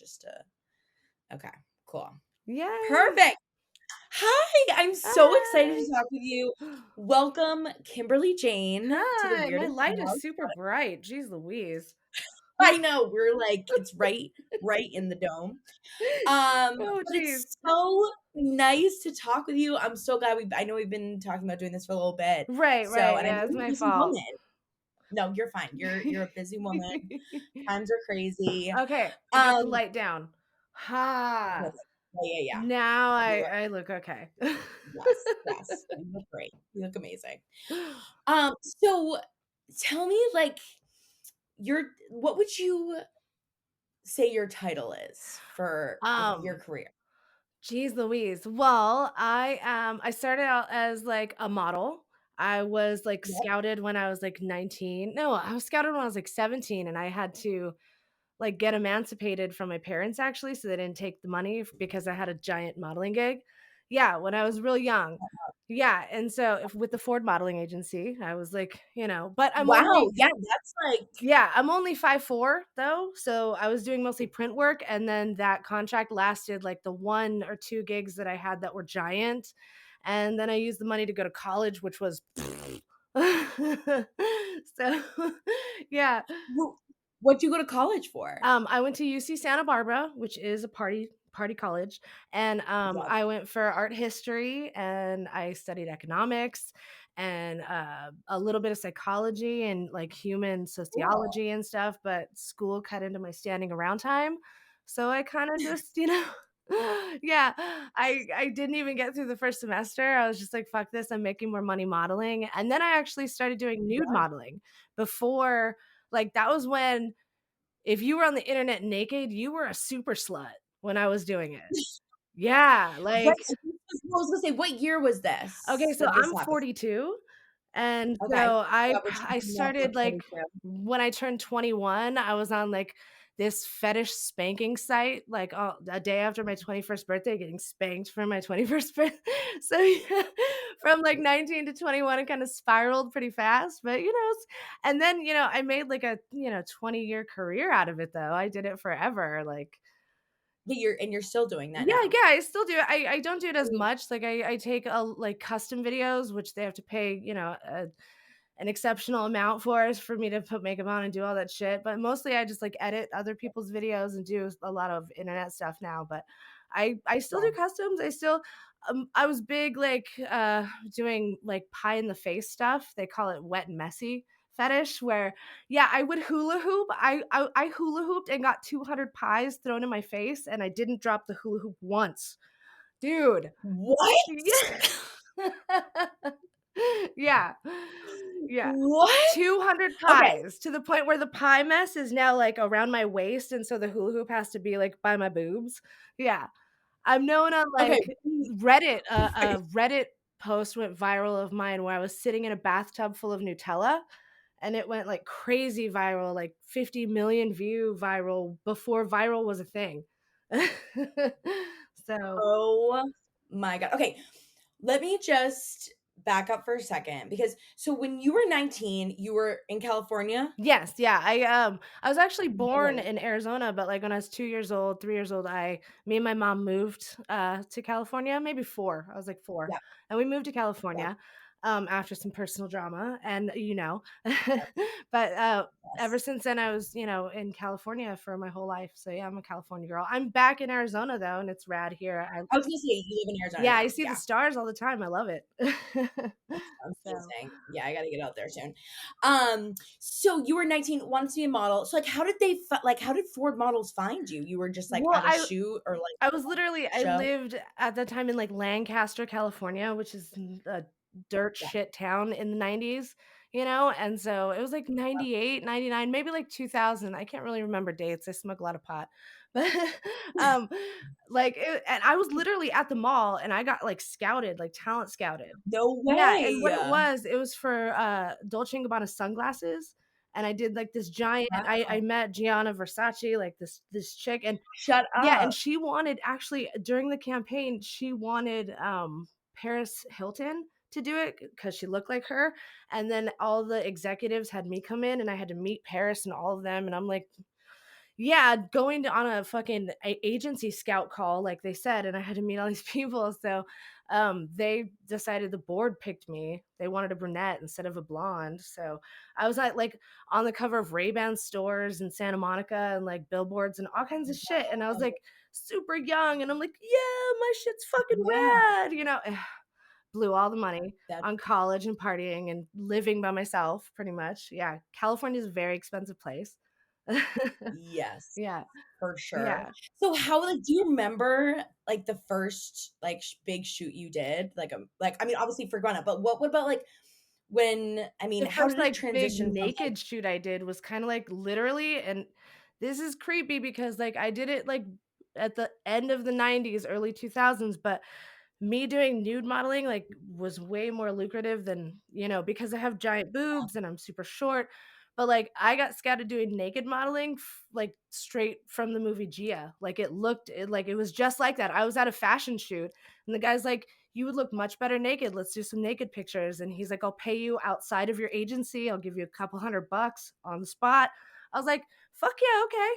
just to, okay, cool. Yay. Perfect. Hi, I'm so excited to Hi. talk with you. Welcome, Kymberly Jane, to the Hi. My Weirdest light is House. super bright. Jeez Louise. I know, we're like, it's right in the dome. Oh, But jeez. it's so nice to talk with you. I'm so glad I know we've been talking about doing this for a little bit. Right, So, right. and I know Yeah, it's you're a my busy fault. woman. No, you're fine. You're a busy woman. Times are crazy. Okay, I got the Um, light down. Ha. Perfect. Yeah. Now I You're I look okay. yes. You look great. You look amazing. So tell me, like, what would you say your title is for your Um, career? Jeez Louise. Well, I started out as like a model. I was like Yep. scouted when I was like 19. No, I was scouted when I was like 17 and I had to like get emancipated from my parents actually so they didn't take the money because I had a giant modeling gig. Yeah, when I was real young. Yeah, and so if with the Ford modeling agency, I was like, but I'm Wow. only Yeah, that's like yeah, I'm only 5'4" though, so I was doing mostly print work, and then that contract lasted, like, the 1 or 2 gigs that I had that were giant, and then I used the money to go to college, which was so, yeah. wh what'd you go to college for? I went to UC Santa Barbara, which is a party college, and, Yep. I went for art history, and I studied economics and, a little bit of psychology and, like, human Cool. sociology and stuff, but school cut into my standing around time, so I kinda just, yeah, I didn't even get through the first semester, I was just like, "Fuck this, I'm making more money modeling," and then I actually started doing nude Yeah. modeling before like, that was when if you were on the internet naked, you were a super slut when I was doing it. Yeah, What like I was gonna say, what year was okay, this so that this I'm happened? 42, and Okay. so I Yeah, we're I talking about started, like 22. when I turned 21, I was on, like, this fetish spanking site, like, a day after my 21st birthday, getting spanked for my 21st birthday. So, yeah, from, like, 19 to 21, it kinda spiraled pretty fast, but, it's and then, I made, like, a, 20-year career out of it, though. I did it forever, like Yeah, you're still doing that yeah, now. yeah, I still do it. I don't do it as Mm, much. Like I take like custom videos, which they have to pay, an exceptional amount for me to put makeup on and do all that shit. But mostly I just like edit other people's videos and do a lot of internet stuff now. But I still yeah. do customs. I was big like doing like pie in the face stuff. They call it wet and messy fetish where yeah, I would hula hoop. I hula hooped and got 200 pies thrown in my face and I didn't drop the hula hoop once. Dude. What? Yeah. Yeah. Yeah. What? 200 Okay, pies to the point where the pie mess is now, like, around my waist, and so the hula hoop has to be, like, by my boobs. Yeah. I'm known on, okay. like, Reddit, a Reddit post went viral of mine where I was sitting in a bathtub full of Nutella, and it went, like, crazy viral, like, 50 million view viral before viral was a thing. So Oh my god. Okay, let me just back up for a second because so when you were 19, you were in California? yes, yeah, I was actually No born way. in Arizona, but, like, when I was 2 years old, 3 years old, me and my mom moved, to California, maybe 4, I was, like, 4, Yeah, and we moved to yeah, California, after some personal drama, and, but, yes. ever since then, I was, in California for my whole life, so, yeah, I'm a California girl. I'm back in Arizona, though, and it's rad here. I I was gonna say you live in Arizona yeah, I now. see the Yeah, stars all the time, I love it. So amazing. Yeah, I gotta get out there soon. So you were 19, wanted to be a model. So, like, how did Ford Models find you? You were just, like, well, at a shoot or, like, I was literally I show? lived at the time in, like, Lancaster, California, which is a dirt Yeah, shit town in the '90s, and so it was, like, yeah. 98, 99, maybe, like, 2000, I can't really remember dates, I smoke a lot of pot, but, um, and I was literally at the mall, and I got, like, scouted, like, talent scouted. No Yeah, and way. it was for, Dolce& and Gabbana sunglasses, and I did, like, this giant I Wow. met Gianna Versace, like, this chick, and Shut yeah, and up. she wanted actually, during the campaign, she wanted, Paris Hilton to do it because she looked like her, and then all the executives had me come in, and I had to meet Paris and all of them, and I'm like, yeah, going to on a fucking agency scout call, like they said, and I had to meet all these people. So, they decided the board picked me. They wanted a brunette instead of a blonde. So I was at like on the cover of Ray-Ban stores in Santa Monica and like billboards and all kinds of shit. And I was Wow. like super young, and I'm like, yeah, my shit's fucking Yeah, rad, blew all the money that's on college and partying and living by myself, pretty much. Yeah, California is a very expensive place. yes, Yeah. for sure. Yeah. So how like, do you remember, like, the first, like, big shoot you did? Like, I mean, obviously for Growing Up, but what about, like, when I mean, The how first, did it like, big transition from, like naked shoot I did was kinda, like, literally and this is creepy because, like, I did it, like, at the end of the '90s, early 2000s, but me doing nude modeling, like, was way more lucrative than because I have giant boobs and I'm super short, but, like, I got scouted doing naked modeling like, straight from the movie Gia, like, it was just like that. I was at a fashion shoot, and the guy's like, "You would look much better naked, let's do some naked pictures," and he's like, "I'll pay you outside of your agency, I'll give you a couple $100 on the spot." I was like, "Fuck yeah, okay."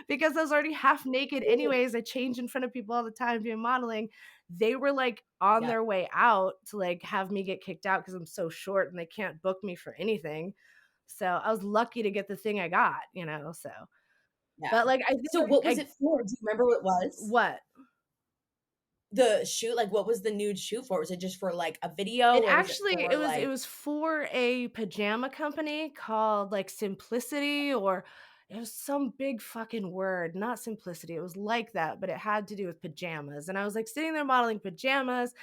Because I was already half naked anyways, I change in front of people all the time doing modeling. They were, like, on yeah, their way out to, like, have me get kicked out because 'cause I'm so short and they can't book me for anything. So, I was lucky to get the thing I got, so yeah. but, like, I think So what was I it for? Do you remember what it was? what? The shoot, like, what was the nude shoot for? Was it just for, like, a video, It or was it actually for, it like was for a pajama company called, like, Simplicity or it was some big fucking word, not Simplicity, it was like that, but it had to do with pajamas, and I was, like, sitting there modeling pajamas,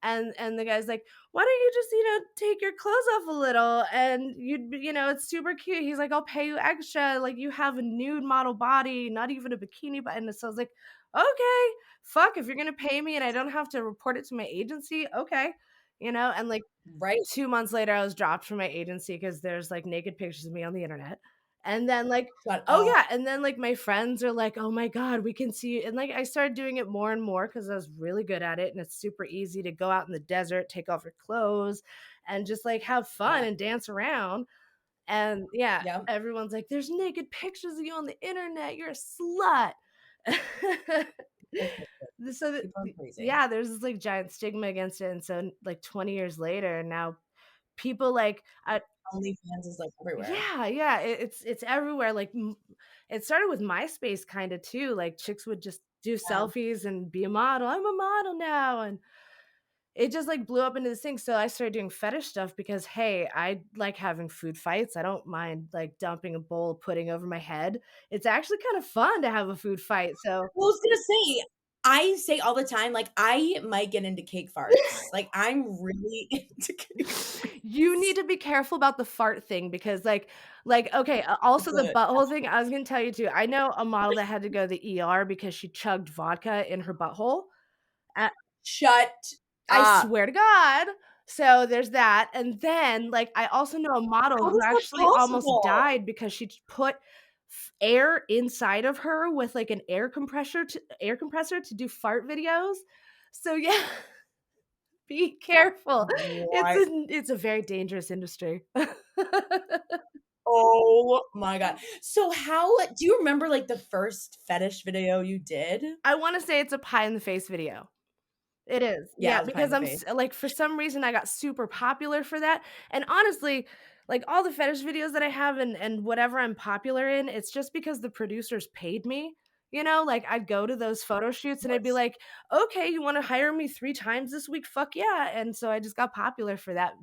and the guy's like, "Why don't you just, take your clothes off a little and it's super cute." He's like, "I'll pay you extra, like, you have a nude model body, not even a bikini button." So I was like, "Okay, fuck, if you're gonna pay me and I don't have to report it to my agency, okay." And, like, right, 2 months later, I was dropped from my agency because there's, like, naked pictures of me on the internet, and then, like shut oh, up. yeah, and then, like, my friends are like, "Oh my god, we can see you," and, like, I started doing it more and more because I was really good at it, and it's super easy to go out in the desert, take off your clothes, and just, like, have fun Yeah, and dance around, and yeah, yep. everyone's like, "There's naked pictures of you on the internet, you're a slut." People are crazy. So that People are crazy. yeah, there's this, like, giant stigma against it, and so, like, 20 years later, now people, like, OnlyFans is, like, everywhere. yeah, yeah, it's everywhere, like, it started with MySpace kinda too, like, chicks would just do Yeah. selfies and be a model, "I'm a model now," and it just, like, blew up into this thing, so I started doing fetish stuff because, hey, I like having food fights, I don't mind, like, dumping a bowl of pudding over my head. It's actually kind of fun to have a food fight, so Well, I was gonna say, I say all the time, like, I might get into cake farts. Like, I'm really into cake you need farts. to be careful about the fart thing because, okay, also the Good. butthole thing, I was gonna tell you too. I know a model that had to go to the ER because she chugged vodka in her butthole. Uh, Shut I up. swear to God. So there's that, and then, like, I also know a model How who is that actually almost possible? died because she put air inside of her with, like, an air compressor to do fart videos. So, yeah, be careful. What? It's a very dangerous industry. Oh my god. So how do you remember, like, the first fetish video you did? I wanna say it's a pie in the face video. It is, Yeah, yeah, it was a pie in because the face. like, for some reason, I got super popular for that, and honestly, like, all the fetish videos that I have and whatever I'm popular in, it's just because the producers paid me, like, I'd go to those photo shoots Of and I'd be course. like, "Okay, you wanna hire me 3 times this week? Fuck yeah," and so I just got popular for that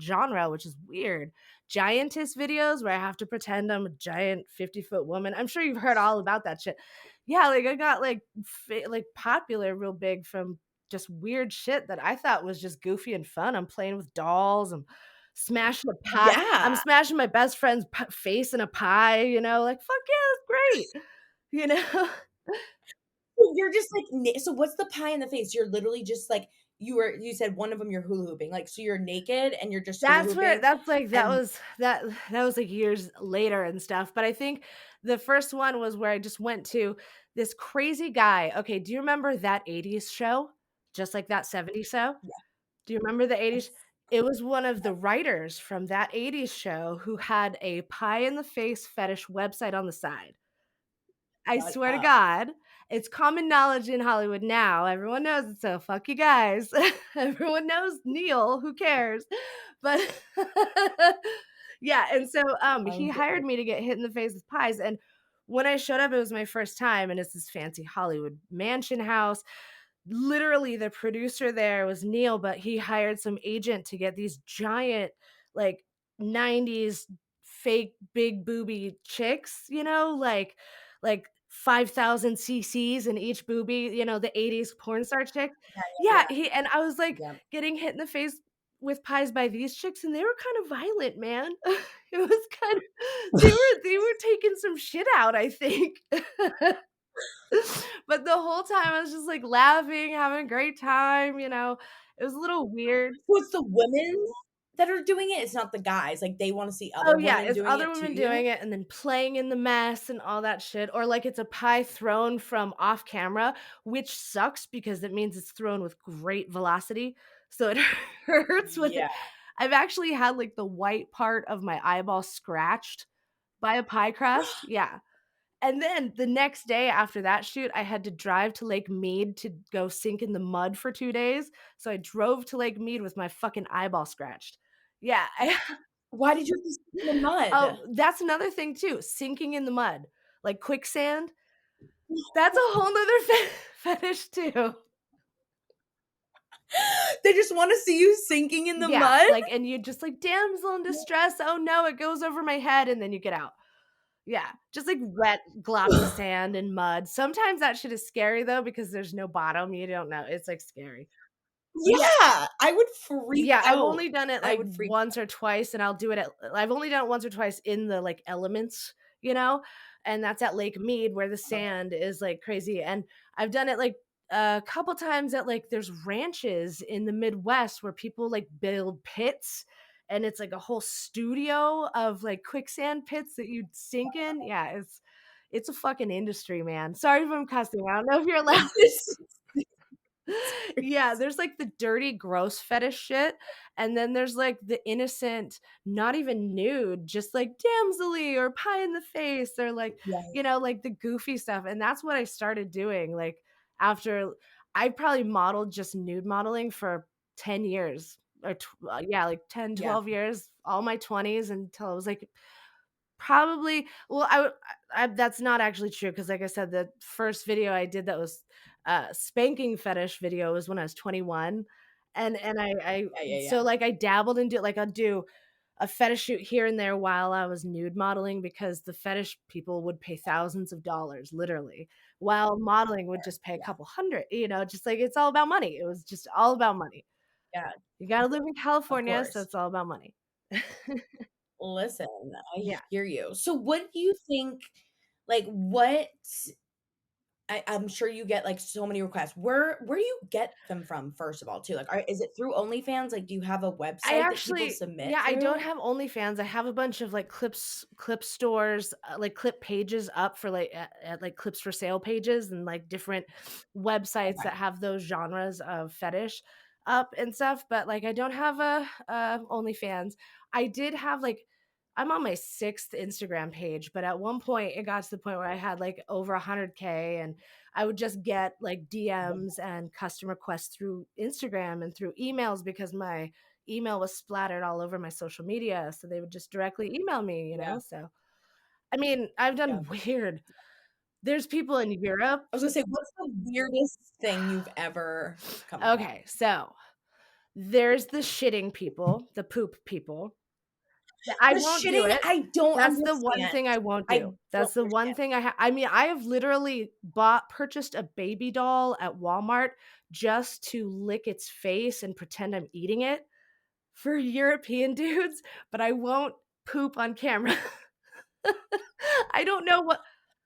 genre, which is weird. Giantess videos where I have to pretend I'm a giant 50-foot woman, I'm sure you've heard all about that shit. Yeah, like, I got, like, popular real big from just weird shit that I thought was just goofy and fun. I'm playing with dolls, I'm Yeah. smashing my best friend's face in a pie, like, "Fuck yeah, that's great," you know? So you're just, like, na so what's the pie in the face? You're literally just, like, you said one of them you're hula hooping, like, so you're naked and you're just hula hooping and That was, like, years later and stuff, but I think the first one was where I just went to this crazy guy. Okay, do you remember That '80s Show? Just Like That '70s Show? Do you remember the '80s? yes, It was one of the writers from That '80s Show who had a pie in the face fetish website on the side. I Shut swear to up. God, it's common knowledge in Hollywood now. Everyone knows it, so fuck you guys. Everyone knows Neil, who cares? But yeah, and so, I'm he hired dead. me to get hit in the face with pies, and when I showed up, it was my first time, and it's this fancy Hollywood mansion house. Literally, the producer there was Neil, but he hired some agent to get these giant, like, 90s fake big booby chicks, like 5,000 cc's in each boobie, the 80s porn star chick. Yeah, Yeah, yeah, he and I was, like, yeah. getting hit in the face with pies by these chicks, and they were kind of violent, man. It was kind of they were taking some shit out, I think. But the whole time I was just, like, laughing, having a great time. It was a little weird. So it's the women that are doing it? It's not the guys, like, they wanna see Oh, other yeah, women it's doing other it to women you? doing it and then playing in the mess and all that shit, or, like, it's a pie thrown from off camera, which sucks because it means it's thrown with great velocity, so it hurts when Yeah. I've actually had, like, the white part of my eyeball scratched by a pie crust, yeah. And then the next day after that shoot, I had to drive to Lake Mead to go sink in the mud for 2 days, so I drove to Lake Mead with my fucking eyeball scratched. Yeah, I Why did you have to sit in the oh, mud? that's another thing too, sinking in the mud, like quicksand, that's a whole 'nother fetish too. They just wanna see you sinking in the Yeah, mud? like, and you just like, "Damsel in distress, oh no, it goes over my head," and then you get out. Yeah, just like wet, gloppy sand and mud. Sometimes that shit is scary though because there's no bottom, you don't know, it's, like, scary. Yeah. Yeah, I would freak Yeah, I've out. only done it, I like, would freak once or twice, and I've only done it once or twice in the, like, elements, you know, and that's at Lake Mead where the out. sand is, like, crazy, and I've done it, like, a couple times at, like, there's ranches in the Midwest where people, like, build pits, and it's, like, a whole studio of, like, quicksand pits that you'd sink in. Yeah, it's a fucking industry, man. Sorry if I'm cussing, I don't know if you're allowed. This is Yeah, crazy. there's, like, the dirty, gross fetish shit, and then there's, like, the innocent, not even nude, just, like, damsel-y or pie in the face or, like, Yeah, like, the goofy stuff, and that's what I started doing, like, after I probably modeled just nude modeling for 10 years or yeah, like, 10, yeah, 12 years, all my 20s until I was, like, probably well, I that's not actually true because, like I said, the first video I did that was, spanking fetish video was when I was 21, and I yeah, yeah, yeah. so, like, I dabbled into it, like, I'd do a fetish shoot here and there while I was nude modeling because the fetish people would pay thousands of dollars, literally, while modeling would just pay a Yeah, couple hundred, just like it's all about money. It was just all about money. yeah, You gotta live in of California, so course. it's all about money. Listen, I Yeah. hear you. So what do you think like, what I'm sure you get, like, so many requests. Where do you get them from, first of all, too? Like, is it through OnlyFans? Like, do you have a I website that people actually submit yeah, I don't through? have OnlyFans. I have a bunch of, like, clip stores, like, clip pages up for, like, like, clips for sale pages and, like, different websites Okay, that have those genres of fetish up and stuff, but, like, I don't have a OnlyFans. I did have, like I'm on my 6th Instagram page, but at one point, it got to the point where I had, like, over 100K, and I would just get, like, DMs and custom requests through Instagram and through emails because my email was splattered all over my social media, so they would just directly email me, yeah, so I mean, I've yeah. done weird there's people in Europe. I was gonna say, what's the weirdest thing you've ever come across? Okay, so there's the shitting people, the poop people. I The won't do shitting, it. I don't That's the one understand. thing I won't I do. don't That's the one understand. thing I mean, I have literally purchased a baby doll at Walmart just to lick its face and pretend I'm eating it for European dudes, but I won't poop on camera. I don't know what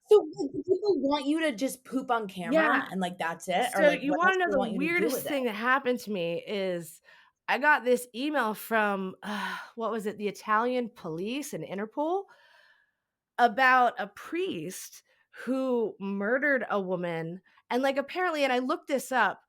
So, like, do people want you to just poop on Yeah. camera and, like, that's it? Or, So like, you what else wanna know do they the want you to do weirdest with it? thing that happened to me is I got this email from, what was it? The Italian police and Interpol about a priest who murdered a woman, and, like, apparently and I looked this up,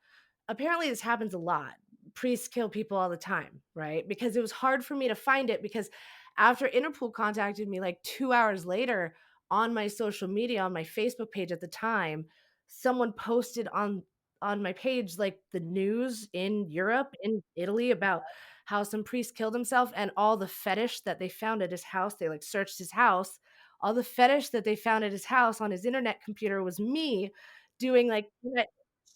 apparently this happens a lot. Priests kill people all the time, right? Because it was hard for me to find it because after Interpol contacted me, like, 2 hours later, on my social media, on my Facebook page at the time, someone posted on my page, like, the news in Europe, in Italy, about how some priest killed himself, and all the fetish that they found at his house, they, like, searched his house. All the fetish that they found at his house on his internet computer was me doing, like,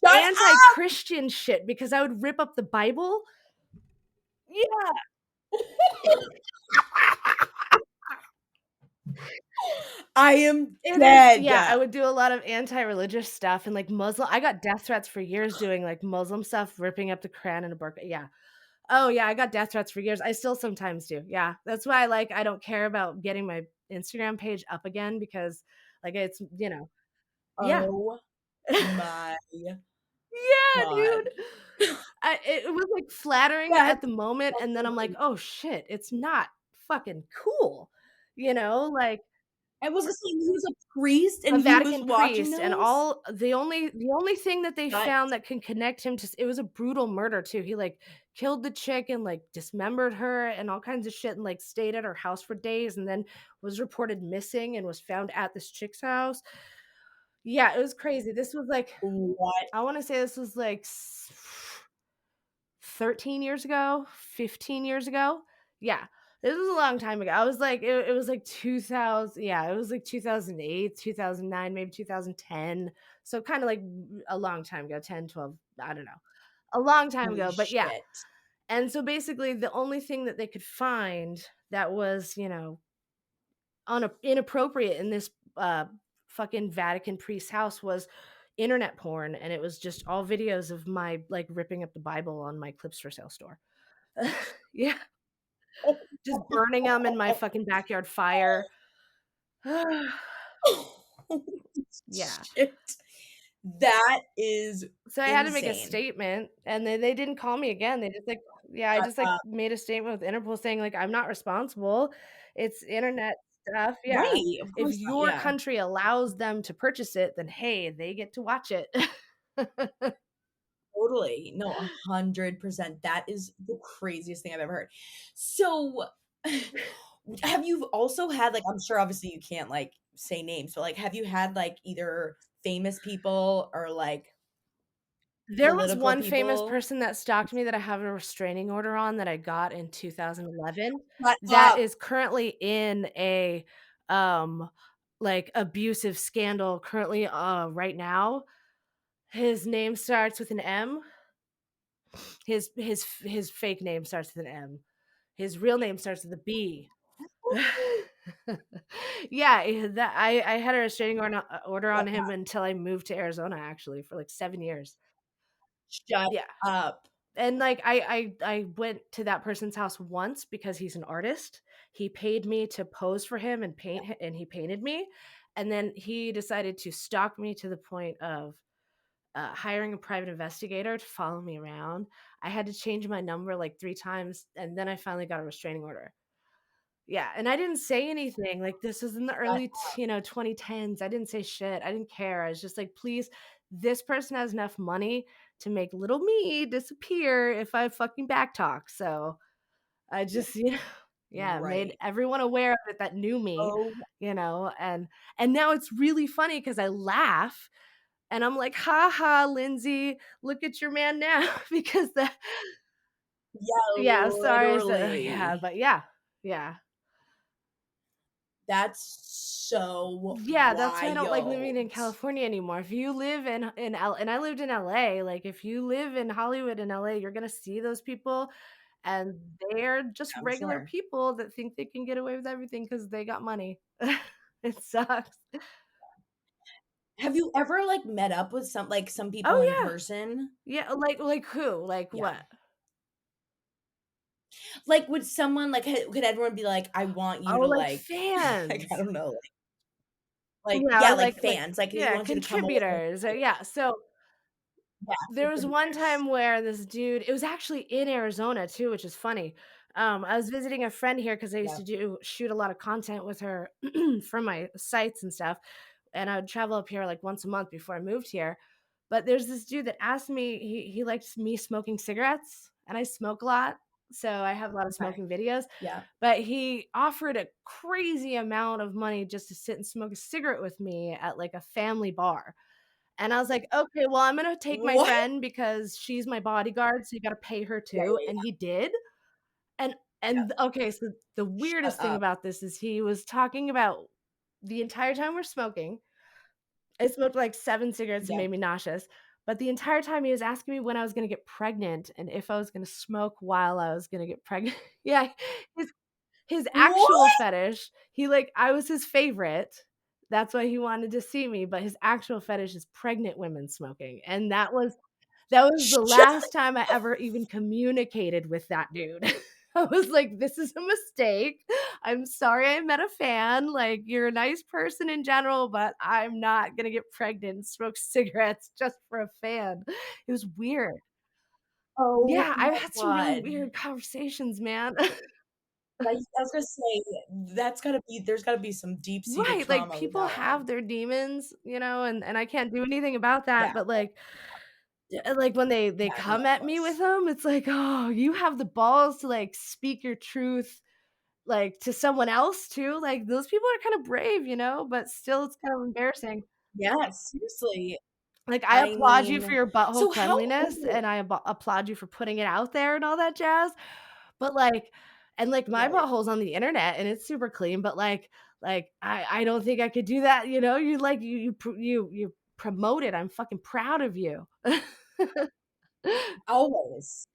Shut up! anti-Christian shit because I would rip up the Bible. Yeah. I am It is, dead. yeah, I would do a lot of anti-religious stuff and, like, Muslim I got death threats for years doing, like, Muslim stuff, ripping up the Quran and a burqa, yeah. Oh, yeah, I got death threats for years, I still sometimes do, yeah. That's why, like, I don't care about getting my Instagram page up again because, like, it's, yeah. Oh my Yeah, god. dude. It was, like, flattering That's at the moment, and then I'm like, fucking "Oh, shit, it's not fucking cool," like I was gonna say he was a priest a and he was Vatican watching priest, and those? all the only thing that they That found that can connect him to it was a brutal murder too. He, like, killed the chick and, like, dismembered her and all kinds of shit and, like, stayed at her house for days and then was reported missing and was found at this chick's house. Yeah, it was crazy. This was, like what I wanna say this was, like, 13 years ago, 15 years ago. Yeah, this was a long time ago. I was like it was like 2000, yeah, it was like 2008, 2009, maybe 2010. So kinda like a long time ago, 10, 12. I don't know. A long time holy ago, but yeah. shit. And so basically the only thing that they could find that was, inappropriate in this, fucking Vatican priest's house was internet porn, and it was just all videos of my, like, ripping up the Bible on my clips for sale store. Yeah, Oh just burning them in my fucking backyard fire. holy Yeah. shit. That is So I had to make a insane. statement, and they didn't call me again. They just, like yeah, I Shut just, like, up. made a statement with Interpol saying, like, "I'm not responsible. It's internet stuff." Yeah. Right, of If course not, your yeah. country allows them to purchase it, then, hey, they get to watch it. Totally. No, 100%. That is the craziest thing I've ever heard. So, have you also had, like I'm sure obviously you can't, like, say names, but, like, have you had, like, either famous people or, like, There was political one famous people? person that stalked me that I have a restraining order on that I got in 2011 Shut that up. is currently in a, um, like, abusive scandal currently, right now. His name starts with an M. His fake name starts with an M. His real name starts with a B. Yeah, that I had a restraining order Shut on him up. until I moved to Arizona actually for, like, 7 years. Shut Yeah. up. And, like, I went to that person's house once because he's an artist. He paid me to pose for him and and he painted me, and then he decided to stalk me to the point of, hiring a private investigator to follow me around. I had to change my number, like, 3 times, and then I finally got a restraining order. Yeah, and I didn't say anything, like, this was in the Shut early 2010s. I didn't say shit, I didn't care. I was just like, "Please, this person has enough money to make little me disappear if I fucking backtalk." So, I up. just, yeah, made Right. everyone aware of it that knew me, Oh, and now it's really funny because I laugh, and I'm like, "Ha ha, Lindsay, look at your man now," because the yeah, yeah, sorry, so yeah, literally. but yeah, yeah. That's so Yeah, that's why I don't like living wild. in California anymore. If you live in L and I lived in LA, like, if you live in Hollywood and LA, you're gonna see those people, and they're just I'm regular sure. people that think they can get away with everything because they got money. It sucks. Have you ever, like, met up with some people in Oh, yeah. person? Yeah, like who? Like Yeah. what? Like, would someone like, could everyone be like, "I want you Oh, to, like like" like, I fans. don't know, Yeah, yeah, or like like fans, like, he yeah, wants you to come over, contributors, or yeah, so yeah, there was one contributors. time where this dude it was actually in Arizona too, which is funny. I was visiting a friend here because I used Yeah. to shoot a lot of content with her for my sites and stuff, and I would travel up here, like, once a month before I moved here, but there's this dude that asked me he likes me smoking cigarettes, and I smoke a lot. so I have a lot of Okay. smoking videos, Yeah. but he offered a crazy amount of money just to sit and smoke a cigarette with me at, like, a family bar, and I was like, "Okay, well, I'm gonna take my What? friend because she's my bodyguard, so you gotta pay her Yeah, too," yeah, and yeah. he did, and Yes. okay, so the Shut weirdest thing up. about this is he was talking about the entire time we're smoking. I smoked like 7 cigarettes and Yeah. made me nauseous, but the entire time he was asking me when I was gonna get pregnant and if I was gonna smoke while I was gonna get pregnant. Yeah, his his actual What? fetish, I was his favorite. That's why he wanted to see me, but his actual fetish is pregnant women smoking, and that was the Shut last time I ever even communicated with that dude. I was like, "This is a mistake. I'm sorry I met a fan. Like, you're a nice person in general, but I'm not gonna get pregnant and smoke cigarettes just for a fan." It was weird. Oh Yeah, I've my had some really god. weird conversations, man. I was gonna say, there's gotta be some deep-seated Right, like, trauma with people that have one. their demons, and I can't do anything about that, Yeah, but, like, when they yeah, no, come of at me with course. them, it's like, "Oh, you have the balls to, like, speak your truth, like, to someone else too." Like, those people are kinda brave, but still it's kind of embarrassing. Yeah, seriously. Like, I I applaud you for mean, your butthole so how cleanliness, old and I applaud you for putting it out there and all that jazz, but, like, my right. butthole's on the internet, and it's super clean, but, I don't think I could do that, you know? You promote it, I'm fucking proud of you. Always,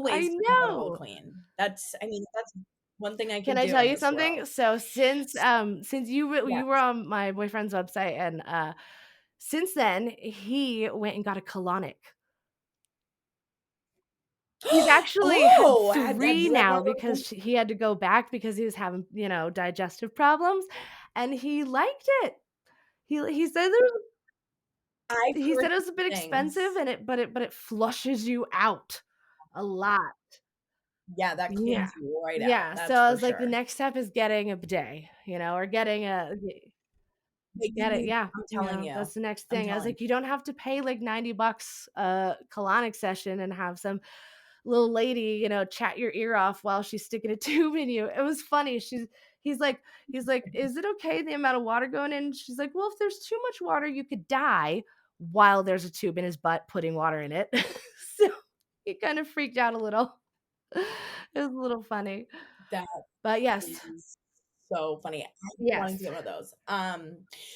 I always keep your butthole know. clean. That's one thing I Can can I do tell in you this something? world. So since Yeah. you were on my boyfriend's website, and, since then, he went and got a colonic. He's actually had Oh, have 3 you ever now because he had to go back because he was having, digestive problems, and he liked it. He said I've he heard said it was a bit expensive things. and it flushes you out a lot. Yeah, that Yeah. cleans you right out, Yeah, so that's I for was like, the sure. next step is getting a bidet, or getting They get it, you yeah, I'm telling that's you, the next I'm thing. I was telling like, "You don't have to pay, like, $90 a colonic session and have some little lady, chat your ear off while she's sticking a tube in you." It was funny. He's like he's like, "Is it okay the amount of water going in?" She's like, "Well, if there's too much water, you could die while there's a tube in his butt putting water in it." So, he kind of freaked out a little. It was a little funny. that But yes, is so funny. I've been wanting to yes. get one of those.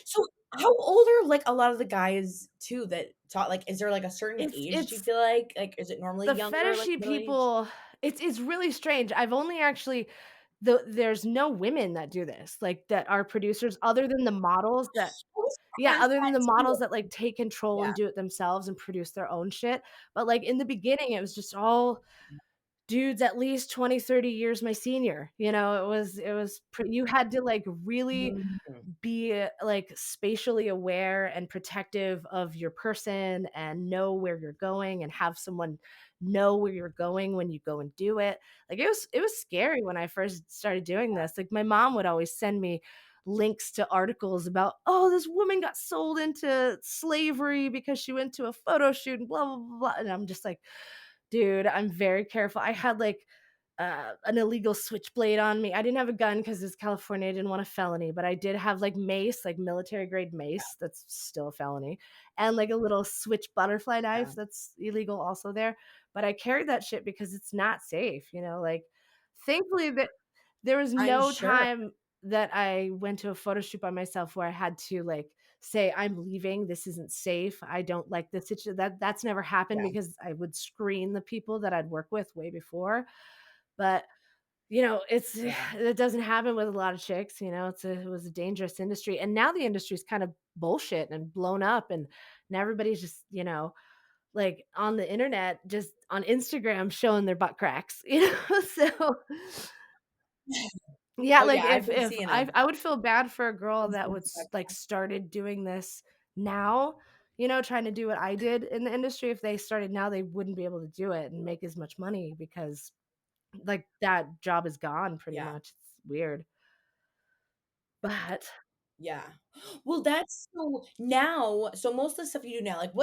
So how old are, like, a lot of the guys too that taught like, is there, like, a certain age do you It's feel like? Like, is it normally the younger, like, fetishy middle age? people. It's really strange. I've only actually there's no women that do this, like, that are producers other than the models that I was yeah, gonna ask other than that the models too. that, like, take control Yeah. and do it themselves and produce their own shit, but, like, in the beginning, it was just all dudes at least 20, 30 years my senior, it was you had to, like, really Mhm. be, like, spatially aware and protective of your person and know where you're going and have someone know where you're going when you go and do it. Like, it was scary when I first started doing this. Like, my mom would always send me links to articles about, "Oh, this woman got sold into slavery because she went to a photo shoot and blah, blah, blah, blah," and I'm just like, "Dude, I'm very careful." I had, like, an illegal switchblade on me. I didn't have a gun because it's California, I didn't want a felony, but I did have, like, mace, like, military grade mace, that's still a felony, and, like, a little switch butterfly Yeah. knife that's illegal also there, but I carried that shit because it's not safe, like, thankfully, that there was I'm no sure. time that I went to a photo shoot by myself where I had to, like, say, "I'm leaving, this isn't safe, I don't like this that's never happened Yeah. because I would screen the people that I'd work with way before, but, it's Yeah. it doesn't happen with a lot of chicks, it was a dangerous industry, and now the industry's kind of bullshit and blown up, and everybody's just, like, on the internet, just on Instagram showing their butt cracks, so yeah, Oh, like, yeah, I've if been if seeing I them. I would feel bad for a girl Been that seeing would some like, TikTok. started doing this now, trying to do what I did in the industry. If they started now, they wouldn't be able to do it and make as much money because, like, that job is gone pretty Yeah. much. It's weird. But Yeah. Well, that's so now so most of the stuff you do now, like,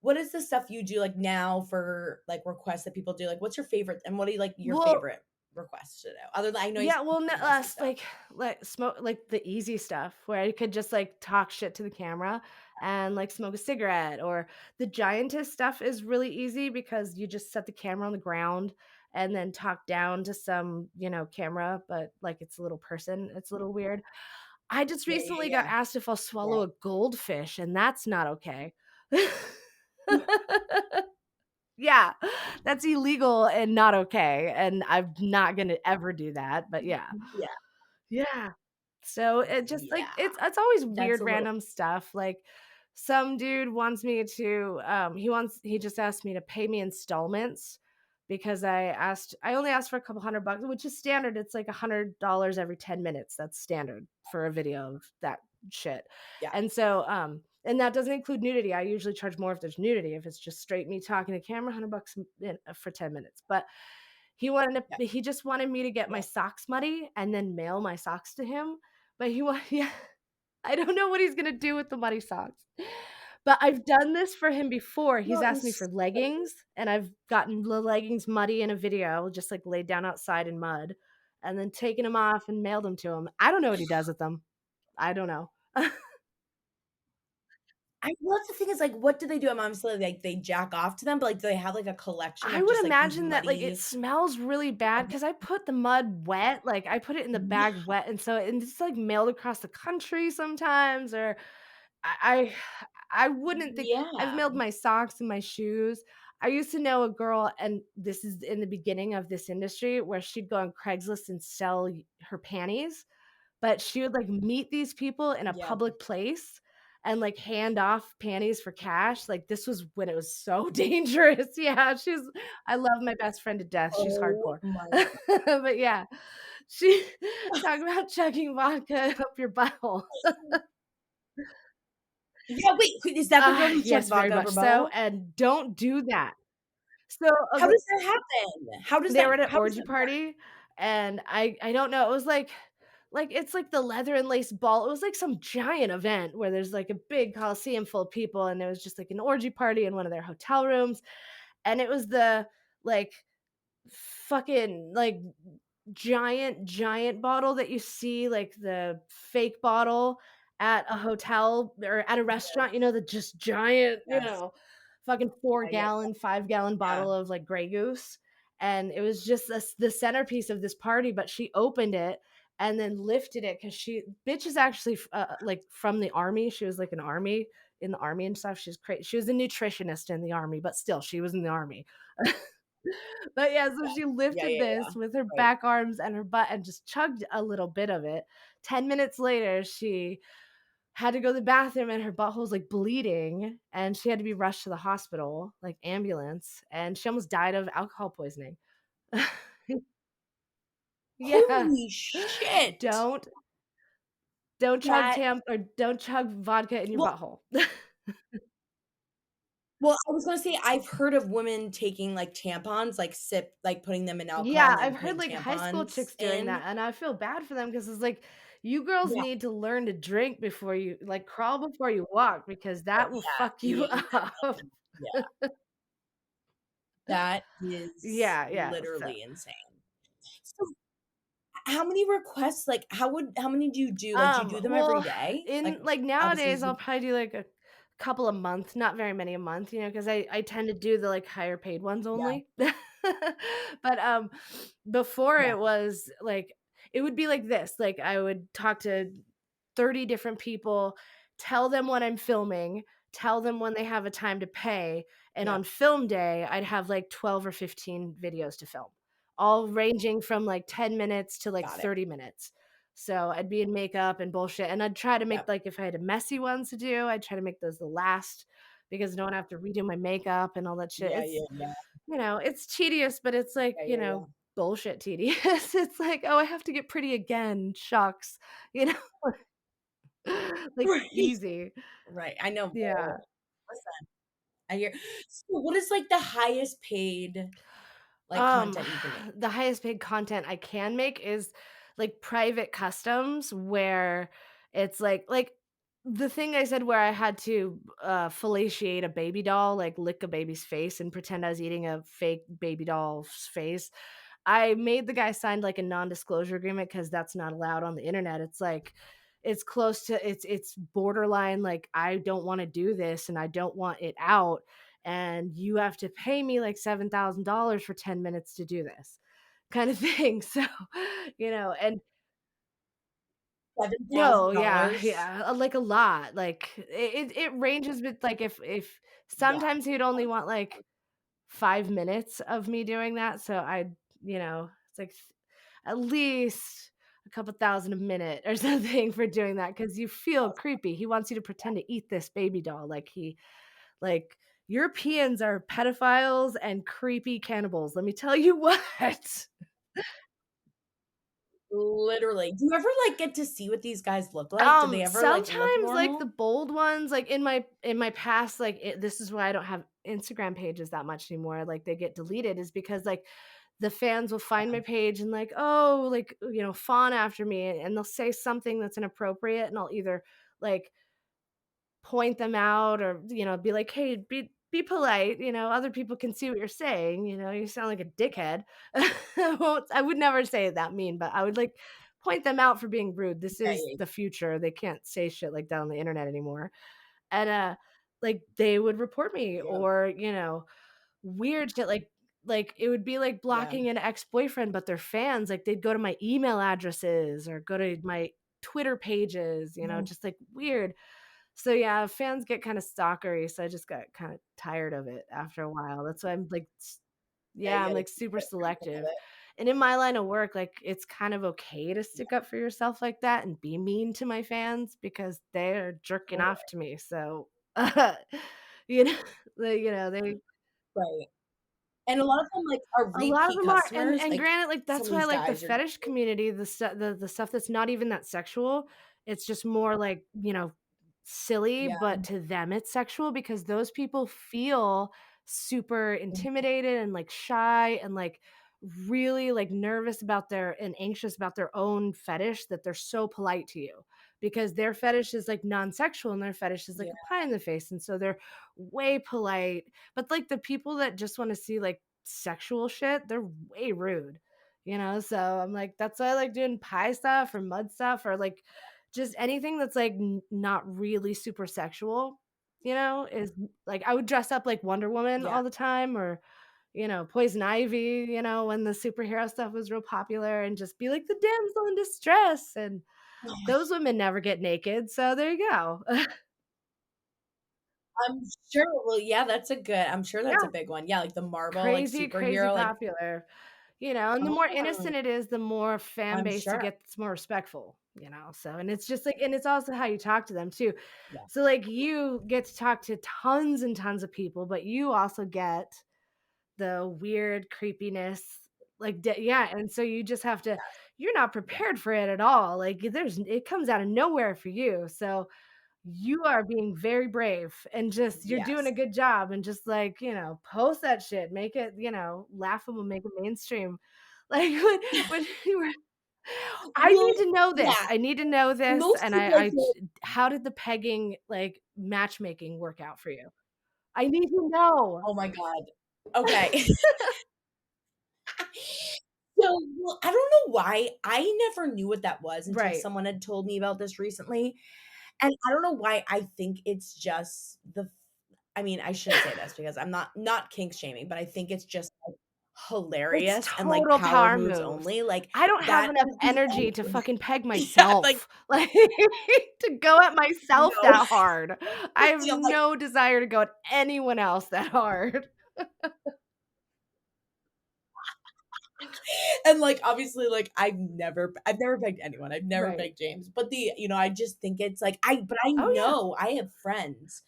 what is the stuff you do, like, now for, like, requests that people do? Like, what's your favorite and what do you like your Well, favorite requests to do? Other than I know you yeah, said you well, no, do messy stuff. like smoke like the easy stuff where I could just like talk shit to the camera and like smoke a cigarette, or the giantess stuff is really easy because you just set the camera on the ground and then talk down to some, camera, but like it's a little person. It's a little weird. I just Yeah, yeah, recently got yeah. asked if I'll swallow Right. a goldfish, and that's not okay. Yeah, that's illegal and not okay, and I'm not gonna ever do that, but yeah. Yeah, Yeah. So, it just, like, yeah. it's always That's weird a little random stuff, like, some dude wants me to, he just asked me to pay me installments because I only asked for a couple $100, which is standard, it's like $100 every 10 minutes, that's standard for a video of that shit, yeah, and so, and that doesn't include nudity, I usually charge more if there's nudity, if it's just straight me talking to camera, $100 for 10 minutes, but yeah, he just wanted me to get my yeah. socks muddy and then mail my socks to him, but yeah, I don't know what he's gonna do with the muddy socks. But I've done this for him before, he's No, asked me it's for leggings, and I've gotten the leggings muddy in a video, just, like, laid down outside in mud, and then taken them off and mailed them to him. I don't know what he does with them. I don't know. well, that's the thing is, like, what do they do? I'm obviously, like, they jack off to them, but, like, do they have, like, a collection I of would just, like, these imagine that, like, it muddy smells really bad because I put the mud wet, like, I put it in the Yeah, bag wet, and it's, like, mailed across the country sometimes, or I I wouldn't think I've yeah, mailed my socks and my shoes. I used to know a girl, and this is in the beginning of this industry, where she'd go on Craigslist and sell her panties, but she would, like, meet these people in a yeah. public place and, like, hand off panties for cash, like, this was when it was so dangerous, yeah, I love my best friend to death, she's Oh hardcore. my But yeah, she talk about chugging vodka up your butthole. Yeah, wait, wait, is that the girl who chugged Yes, very vodka up her much so, butthole? and don't do that. So, How does that happen? they were at an How does orgy that work? party, and I don't know, it was it's like the leather and lace ball, it was like some giant event where there's, like, a big coliseum full of people, and it was just, like, an orgy party in one of their hotel rooms, and it was the, like, fucking, like, giant bottle that you see, like, the fake bottle at a hotel or at a restaurant, the just giant, Yes. fucking Yeah, yeah, 4-gallon, 5-gallon yeah. bottle of, like, Grey Goose, and it was just the centerpiece of this party, but she opened it and then lifted it because she bitch is actually like, from the army, she was, like, in the army and stuff, she was a nutritionist in the army, but still, she was in the army. But yeah, so she Yeah, lifted yeah, yeah. this with her Right. back arms and her butt and just chugged a little bit of it. 10 minutes later, she had to go to the bathroom and her butthole's, like, bleeding, and she had to be rushed to the hospital, like, ambulance, and she almost died of alcohol poisoning. Yeah. Holy shit! Don't don't chug That tam or don't chug vodka in your well butthole. well, I was gonna say I've heard of women taking, like, tampons, like, putting them in alcohol Yeah, and then I've heard, putting like, high school tampons chicks doing in. that, and I feel bad for them because it's like, you girls Yeah. need to learn to drink before you like, crawl before you walk because that will Yeah, fuck you yeah, yeah, up. yeah. That is Yeah, yeah, so literally insane. So, how many requests, like, how many do you do? Like, do you do them every Well, day? Like, in like, obviously, nowadays, this I'll is probably do, like, a couple a month, not very many a month, because I tend to do the, like, higher paid ones yeah, only. But, before yeah, it was, like it would be like this, like, I would talk to 30 different people, tell them what I'm filming, tell them when they have a time to pay, and yeah, on film day, I'd have, like, 12 or 15 videos to film, all ranging from, like, 10 minutes to, like, got it. 30 minutes. So, I'd be in makeup and bullshit, and I'd try to make Yep. like, if I had a messy ones to do, I'd try to make those the last because I don't have to redo my makeup and all that shit. Yeah, yeah, yeah, It's tedious, but it's like, yeah, yeah, yeah. bullshit tedious. It's like, "Oh, I have to get pretty again, shucks." You know? Like, Right, easy. right, I know, Yeah. listen, I hear so what is, like, the highest paid, like, Um, content you can make? the highest paid content I can make is, like, private customs where it's like the thing I said where I had to, fellatiate a baby doll, like, lick a baby's face and pretend I was eating a fake baby doll's face, I made the guy sign, like, a non-disclosure agreement because that's not allowed on the internet. It's like it's close to it's borderline, like, I don't wanna do this, and I don't want it out, and you have to pay me, like, $7,000 for 10 minutes to do this, kinda thing. So, and no, yeah, $7,000? yeah, like a lot, like it ranges with like if Yeah, sometimes he'd only want like 5 minutes of me doing that, so it's like at least a couple thousand a minute or something for doing that because you feel that's creepy. He wants you to pretend to eat this baby doll like Europeans are pedophiles and creepy cannibals, let me tell you what. literally. Do you ever, like, get to see what these guys look like? Do they ever, like, look Sometimes, like, the normal? bold ones, like, in my past, like, this is why I don't have Instagram pages that much anymore, like, they get deleted is because, like, the fans will find my page and, like, "Oh," like, fawn after me, and they'll say something that's inappropriate, and I'll either, like, point them out or, be like, "Hey, be polite, other people can see what you're saying, you sound like a dickhead." I would never say it that mean, but I would, like, point them out for being rude. This Yeah, is yeah, the future. They can't say shit like that on the internet anymore. And, like, they would report me yeah, or, weird shit, like, it would be like yeah. blocking an ex-boyfriend, but they're fans, like, they'd go to my email addresses or go to my Twitter pages, Mhm. just, like, weird. So, yeah, fans get kinda stalkery, so I just got kinda tired of it after a while. That's why I'm, like Yeah, you yeah, I'm, gotta like, keep super it careful with selective. it. And in my line of work, like, it's kind of okay to Yeah. stick up for yourself like that and be mean to my fans because they're jerking Mhm. off to me, so, you know, they Right. And a lot of them, like, are a lot of repeat them are, and customers, like, granted, like, some that's of why I these like the guys are fetish community, the stuff that's not even that sexual. It's just more like, silly, yeah. but to them it's sexual because those people feel super Mhm. intimidated and, like, shy and, like, really, like, nervous about their and anxious about their own fetish that they're so polite to you because their fetish is, like, non-sexual and their fetish is, like, Yeah. a pie in the face, and so they're way polite. But, like, the people that just wanna see, like, sexual shit, they're way rude, So I'm like, that's why I like doing pie stuff or mud stuff or like just anything that's like not really super sexual, is like I would dress up like Wonder Woman Yeah. all the time or, Poison Ivy, when the superhero stuff was real popular and just be like the damsel in distress. And those women never get naked. So there you go. I'm sure well, yeah, that's a good I'm sure that's a Yeah. big one. Yeah, like the Marvel, like, Crazy, crazy superhero, like popular. And the more oh, innocent it is, the more fan I'm base it sure. gets more respectful, so and it's just like and it's also how you talk to them too. Yeah. So, like, you get to talk to tons and tons of people, but you also get the weird creepiness, like, yeah, and so you just have to Yes. you're not Yeah. prepared for it at all, like, it comes out of nowhere for you, so you are being very brave and just you're doing a Yes. good job and just, like, post that shit, make it, laughable, make it mainstream. Like, when you were I Well, need to know this, yeah, I need to know this, most and people I feel how did the pegging, like, matchmaking work out for you? I need to know. oh my god. Okay. So, well, I don't know why, I never knew what that was until Right, someone had told me about this recently, and I don't know why I think it's just I mean, I shouldn't say this because I'm not kink shaming, but I think it's just, like, it's hilarious and, like, total power power moves moves. only, like, I don't have that enough is the energy to only fucking peg yeah, like, myself, like, to go at myself no, that hard. I have literally, I'm like no desire to go at anyone else that hard. and, like, obviously, like, I've never begged anyone, I've never Right. begged James, but I just think it's like I Oh, yeah. know I have friends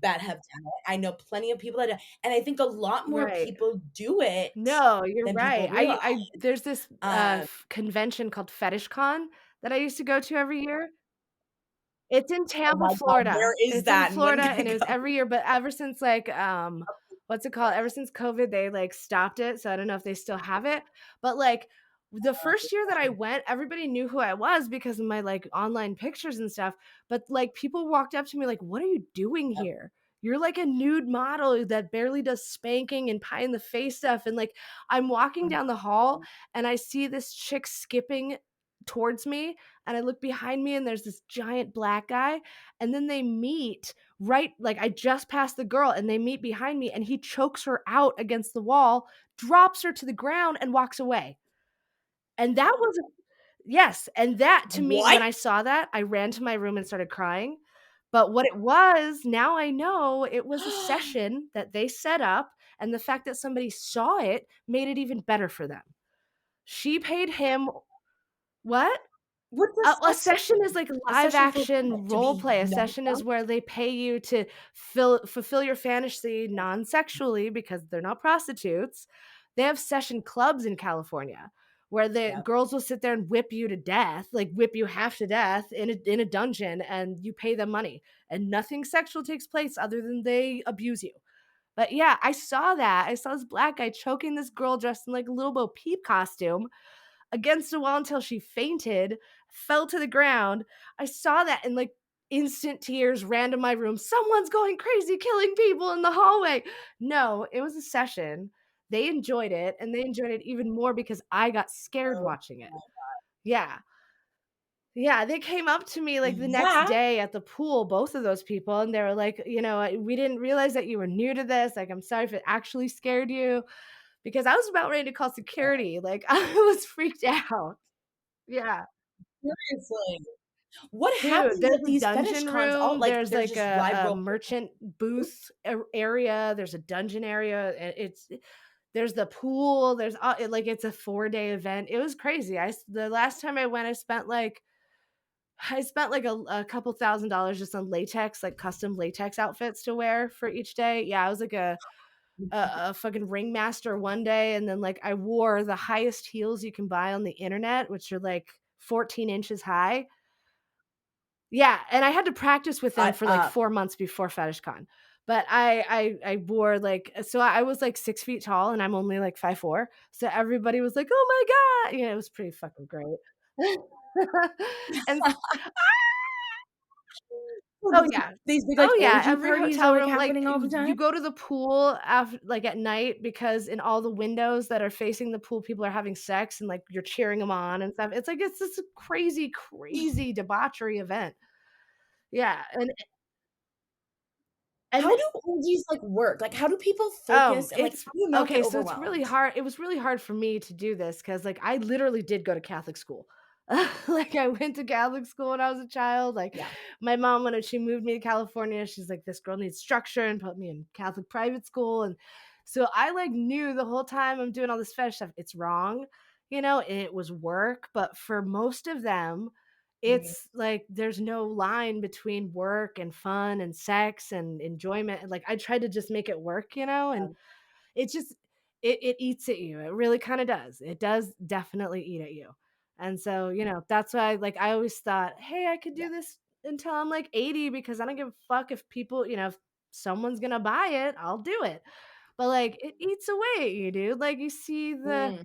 that have done it. I know plenty of people that and I think a lot more Right. people do it No, you're than right. people realize. I there's this, Um, convention called Fetish Con that I used to go to every year. It's in oh Tampa, my god, Florida. where is It's in that and when Florida, can I and it was go? every year, but ever since, like, what's it called? Ever since COVID, they, like, stopped it, so I don't know if they still have it, but, like, the first year that I went, everybody knew who I was because of my, like, online pictures and stuff, but, like, people walked up to me like, "What are you doing Yep. here? You're like a nude model that barely does spanking and pie in the face stuff," and, like, I'm walking down the hall and I see this chick skipping towards me, and I look behind me and there's this giant black guy, and then they meet right like, I just passed the girl and they meet behind me, and he chokes her out against the wall, drops her to the ground, and walks away. And that was yes, and that to me What? when I saw that, I ran to my room and started crying. But what it was, now I know it was a session that they set up, and the fact that somebody saw it made it even better for them. She paid him what? What's A a session is like a a live session for action what? To role be play. A number session is 1? where they pay you to fulfill your fantasy non-sexually because they're not prostitutes. They have session clubs in California where the Yep. girls will sit there and whip you to death, like whip you half to death in a dungeon, and you pay them money. And nothing sexual takes place other than they abuse you. But yeah, I saw that. I saw this black guy choking this girl dressed in like a little Bo Peep costume against a wall until she fainted, fell to the ground. I saw that and like instant tears ran to my room. Someone's going crazy killing people in the hallway. No, it was a session. They enjoyed it and they enjoyed it even more because I got scared Oh watching it. Yeah. Yeah, they came up to me like the next yeah. day at the pool, both of those people, and they were like, we didn't realize that you were new to this. Like, I'm sorry if it actually scared you because I was about ready to call security. Like, I was freaked out. Yeah. Seriously. What Dude, happens there's at a these fetish dungeon cons? All room, like, there's there's like just live a role merchant booth area, there's a dungeon area, and there's the pool, like, it's a 4-day event. It was crazy. The last time I went, I spent like a couple $1,000 just on latex, like custom latex outfits to wear for each day. Yeah, I was like a fucking ringmaster one day, and then, like, I wore the highest heels you can buy on the internet, which are, like, 14 inches high. Yeah, and I had to practice with them cut for, like, up. 4 months before FetishCon. But I wore, like so I was, like, 6 feet tall, and I'm only, like, 5'4", so everybody was like, "Oh my god!" It was pretty fucking great. And So oh, there's, like, yeah. these big, like, Oh, yeah, orgy every parties are, hotel like, room, like, happening all the you time? go to the pool like, at night because in all the windows that are facing the pool, people are having sex and, like, you're cheering them on and stuff. It's like it's this crazy, crazy debauchery event. Yeah, and How do orgies, like, work? Like, how do people focus and, like, it's how do you not get okay, so it's really overwhelmed? hard it was really hard for me to do this because, like, I literally did go to Catholic school. Like, I went to Catholic school when I was a child, like, Yeah. my mom, when she moved me to California, she's like, "This girl needs structure," and put me in Catholic private school, and so I, like, knew the whole time I'm doing all this fetish stuff, it's wrong, and it was work, but for most of them, Mhm. it's like there's no line between work and fun and sex and enjoyment, and, like, I tried to just make it work, and it just it eats at you. It really kinda does. It does definitely eat at you. And so, that's why, like, I always thought, "Hey, I could Yeah. do this until I'm, like, 80 because I don't give a fuck if people, if someone's gonna buy it, I'll do it." But, like, it eats away at you, dude. Like, Mm.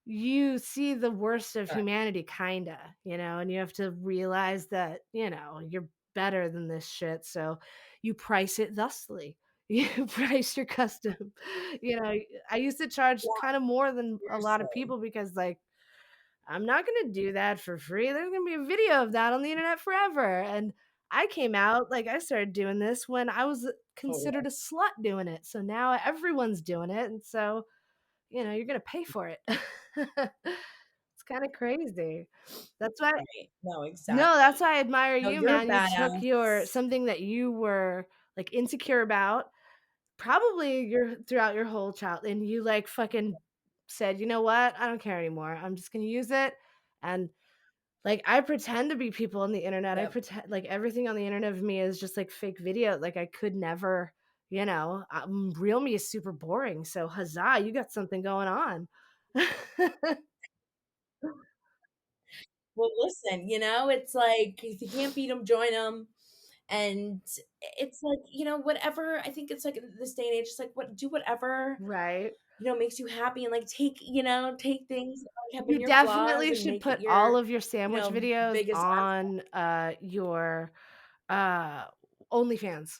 you see the worst of Correct. humanity kinda, and you have to realize that, you're better than this shit, so you price it thusly. You price your custom. You know, I used to charge Yeah, kinda more than a lot of seriously. people because, like, I'm not gonna do that for free. There's gonna be a video of that on the internet forever, and I came out like, I started doing this when I was considered Totally. a slut doing it, so now everyone's doing it, and so you're gonna pay for it. It's kinda crazy. That's why Right. No, No, exactly. that's why I admire No, you, you're a man. You took your badass. something that you were, like, insecure about, probably throughout your whole child, and you, like, fucking said, "You know what? I don't care anymore. I'm just gonna use it," and, like, I pretend to be people on the internet. I Yep. pretend like, everything on the internet of me is just, like, fake video. Like, I could never, real me is super boring, so huzzah, you got something going on. Well, listen, it's like, if you can't beat them, join them. and it's like, whatever. I think it's like in this day and age, it's like what do whatever, Right. makes you happy, and, like, take things that, like, have been You your flaws definitely and should make it put all your, of your sandwich videos biggest asset. on, your, uh, OnlyFans.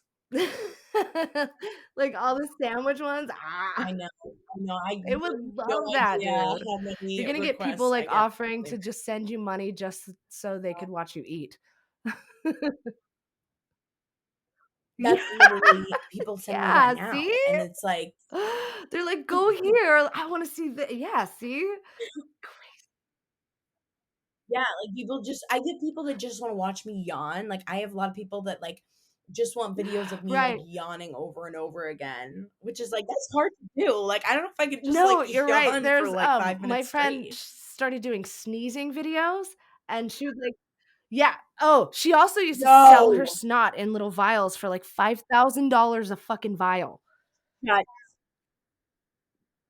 Like, all the sandwich ones, I know, they you would have no love that, idea dude. how many You're gonna get people, requests I like, get offering from to just send you money just so they could watch you eat. Yeah, That's literally people send me that yeah, see? now, and it's like They're like, "Go here, I wanna see the" yeah, see? yeah, like, people just I get people that just wanna watch me yawn, like, I have a lot of people that, like, just want videos of me, like, Right. yawning over and over again, which is, like, that's hard to do, like, I don't know if I could just, like, No, you're right. yawn for, There's, like, 5 my minutes friend straight. started doing sneezing videos, and she was like yeah. Oh, she also used to sell her No! snot in little vials for, like, $5,000 a fucking vial. God,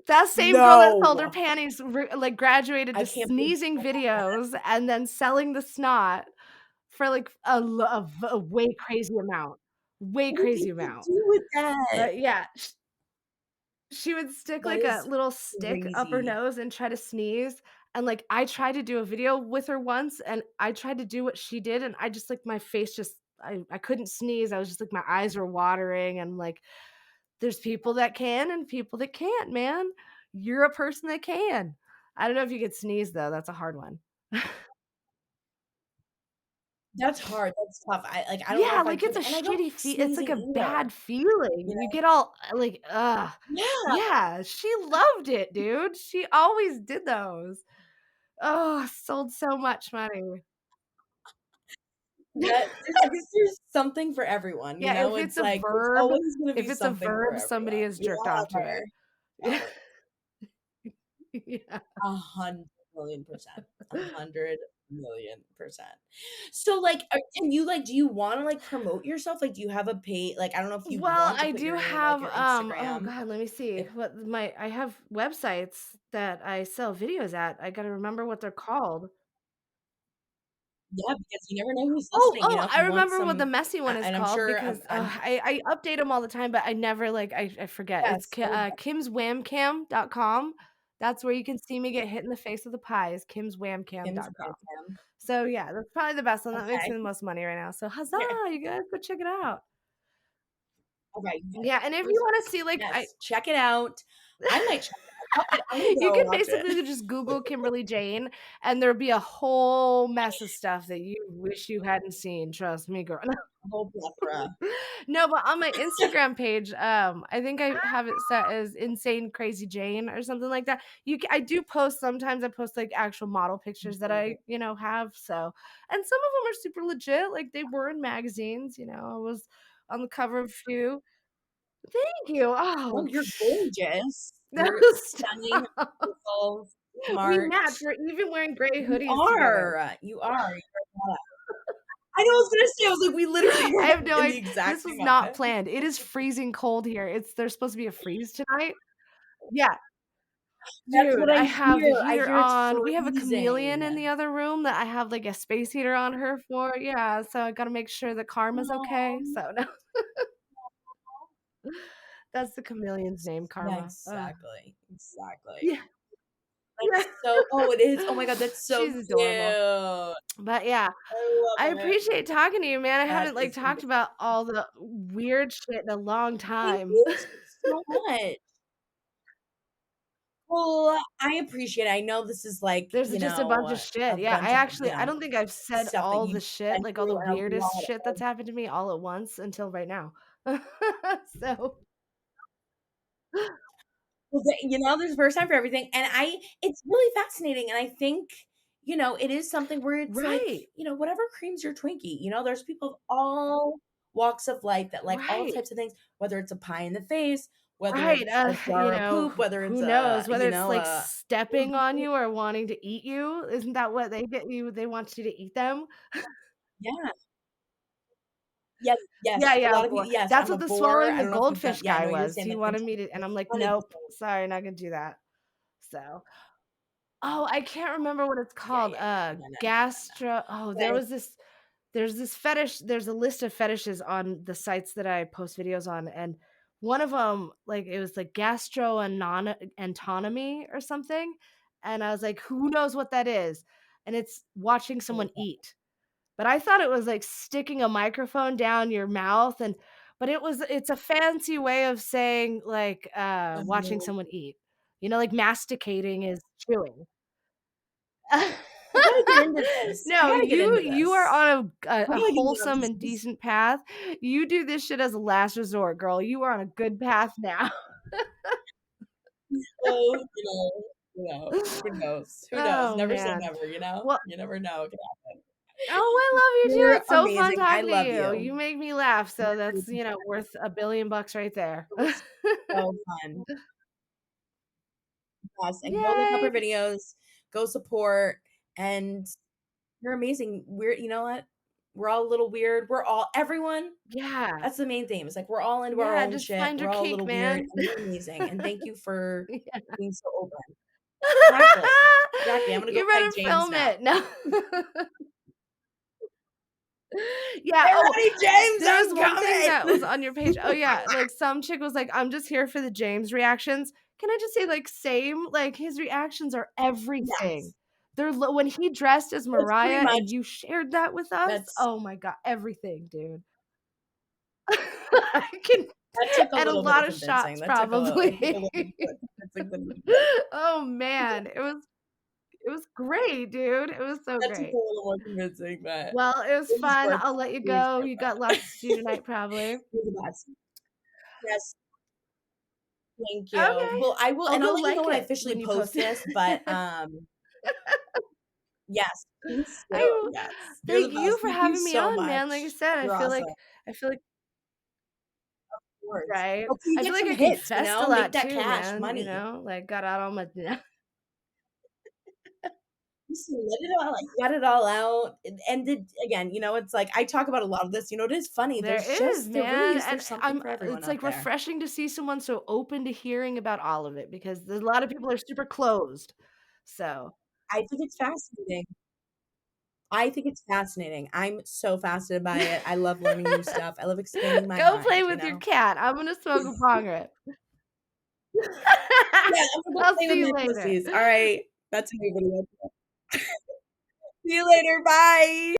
That same girl that sold her no! panties like, graduated I to can't believe sneezing people have that. videos and then selling the snot for, like, a way crazy amount. Way What do crazy people amount. do with that? But, yeah, she would stick, That like, a is little stick up her crazy. nose and try to sneeze, and, like, I tried to do a video with her once, and I tried to do what she did, and I just, like my face just I couldn't sneeze, I was just like my eyes were watering, and, like, there's people that can and people that can't, man. You're a person that can. I don't know if you could sneeze, though, that's a hard one. That's hard, that's tough, I don't know Yeah, if I like, it's could, a and I don't shitty like it's like sneezing a either, bad feeling. you You know? get all, like, ugh. Yeah, Yeah, she loved it, dude. She always did those. Oh, sold so much money. I guess there's something for everyone, Yeah, if It's it's a like, there's verb always gonna be if it's a something for verb, somebody everyone. has You jerked off to it. Yeah. are. Yeah. 100,000,000%. 100,000,000%. So, like, can you, like do you wanna, like, promote yourself? Like, do you have a page? Like, I don't know if you Well, want to I put do your, like, have, your oh Instagram, god, let me see. if What my I have websites that I sell videos at. I gotta remember what they're called. yeah, because you never know who's Oh, listening, oh, if I you want remember what the some messy one is and I'm called sure because, I'm I update them all the time, but I never, like I forget. It's yes, go ahead. kimswhamcam.com. That's where you can see me get hit in the face with a pie is Kim's kimswhamcam.com. Webcam. So, yeah, that's probably the best one, that makes Okay. me the most money right now, so huzzah, Yeah. you guys go check it out. Okay, yes. Yeah, and if you First wanna see, like, I yes, check it out. I might check it out. I'm gonna you go can watch it. basically just Google Kimberly Jane, and there'll be a whole mess of stuff that you wish you hadn't seen, trust me, girl. A whole plethora. No, but on my Instagram page, I think I have it set as Insane Crazy Jane or something like that. I do post sometimes I post, like, actual model pictures that I, have, so and some of them are super legit, like, they were in magazines, I was on the cover of a few. Thank you. Oh, Oh, you're gorgeous. no, You're stunning, stop. beautiful, We smart. match, we're even wearing gray You hoodies together. are, you are, I know, I was gonna say, I was like, we literally I are have no in the idea. exact This was same not outfit. planned. It is freezing cold here. There's supposed to be a freeze tonight. Yeah. That's what Dude, I I have the hear. I heater hear it's on. We have a freezing. chameleon in the other room that I have, like, a space heater on her for. Yeah, so I gotta make sure that Karma's okay. Aw. So, no. That's the chameleon's name, Yeah, Karma. Ugh. exactly, exactly. Yeah, yeah. That's so oh, it is. Oh my god, that's so She's adorable. cute. But, yeah, I I love it. appreciate talking to you, man. I That haven't, like, is talked amazing. about all the weird shit in a long Thank time. you so much. Well, I appreciate it. I know this is like, There's just a bunch of shit. a Yeah, bunch of, I don't think I've said stuff that all the you've shit, been like, all the through and a weirdest lot shit of that's happened to me all at once until right now. So well, there's a first time for everything, and it's really fascinating, and I think, it is something where it's like, right, whatever creams your Twinkie, there's people of all walks of life that like all right, types of things, whether it's a pie in the face, whether right, it's a jar of poop, whether who it's knows whether it's, like, a stepping on you or wanting to eat you, isn't that what they get you they want you to eat them? yeah. Yes, Yeah, yes, a yeah, lot of boar. people yes, That's I'm a what the boar, swallowing I the don't know if you've done goldfish yeah, I guy know you're was. saying, He like, wanted me to and I'm like, "Nope, sorry, not gonna do that." So oh, I can't remember what it's yeah, called, yeah, yeah, no, no, no, no, no. gastro oh, there But was this there's a list of fetishes on the sites that I post videos on, and one of them, like, it was like antonomy or something, and I was like, "Who knows what that is?" And it's watching someone eat. But I thought it was like sticking a microphone down your mouth, but it's a fancy way of saying, like, watching Oh, someone eat. You know, like masticating is chewing. I gotta get into this. I No, gotta get into you are this. on How a do I get more of wholesome and these? decent path. You do this shit as a last resort, girl. You are on a good path now. So, who knows? Who knows? Oh, Never say man. never, you know? Well, You never know. It could happen. oh, I love you too. You're It's so fun amazing. I talking to love you. you. You make me laugh, You're so that's, amazing. worth $1,000,000,000 right there. It was so fun. Yes, and go look up Yay. her videos, go support, and you're amazing. You know what? We're all a little weird. We're all everyone. Yeah. That's the main theme. It's like we're all into our Yeah, own just shit. find We're your all a kink, little weird, man. and you're amazing. And thank you for Yeah. being so open. Exactly. Exactly. I'm gonna go You tag better James film now. it. No. Yeah, Get oh, ready, James. there was I'm one thing coming. that was on your page. Oh, yeah, like, some chick was like, "I'm just here for the James reactions." Can I just say, like, same? Like, his reactions are everything. Yes. They're lo when he dressed as It's pretty Mariah and much you shared that with us, that's oh my god, everything, dude. I can that took a and a little bit of lot of convincing. shots That took a little probably. bit of convincing to be good. Oh, man, it was great, dude. It was so That took a greght. little more convincing, but Well, it was it was fun. worth I'll it. let you It was go. worth You got it. lots to do tonight probably. You're the best. Yes, thank you. Okay. Well, I will I'll and go I'll let you know like when I it officially when you post post it. this, but, yes, please do. I will Yes. You're the thank you best. for Thank you having me so on, man. Like I much. said, You're awesome. I feel like Of course. right? Hopefully you I get feel like some I hits, confessed a make lot that too, cash man, money. like, got out all my Just let it all you got it all out, and again, it's like, I talk about a lot of this, it is funny, There is, there really man, is and there's something I'm for everyone it's, out like, there. refreshing to see someone so open to hearing about all of it because a lot of people are super closed. So, I think it's fascinating. I think it's fascinating. I'm so fascinated by it. I love learning new stuff. I love expanding my go play mind, you with your know? cat. I'm gonna smoke a bong rip. Yeah, I'm gonna go I'll play with see you my later. pussies. Alright, that's a new video. See you later, bye.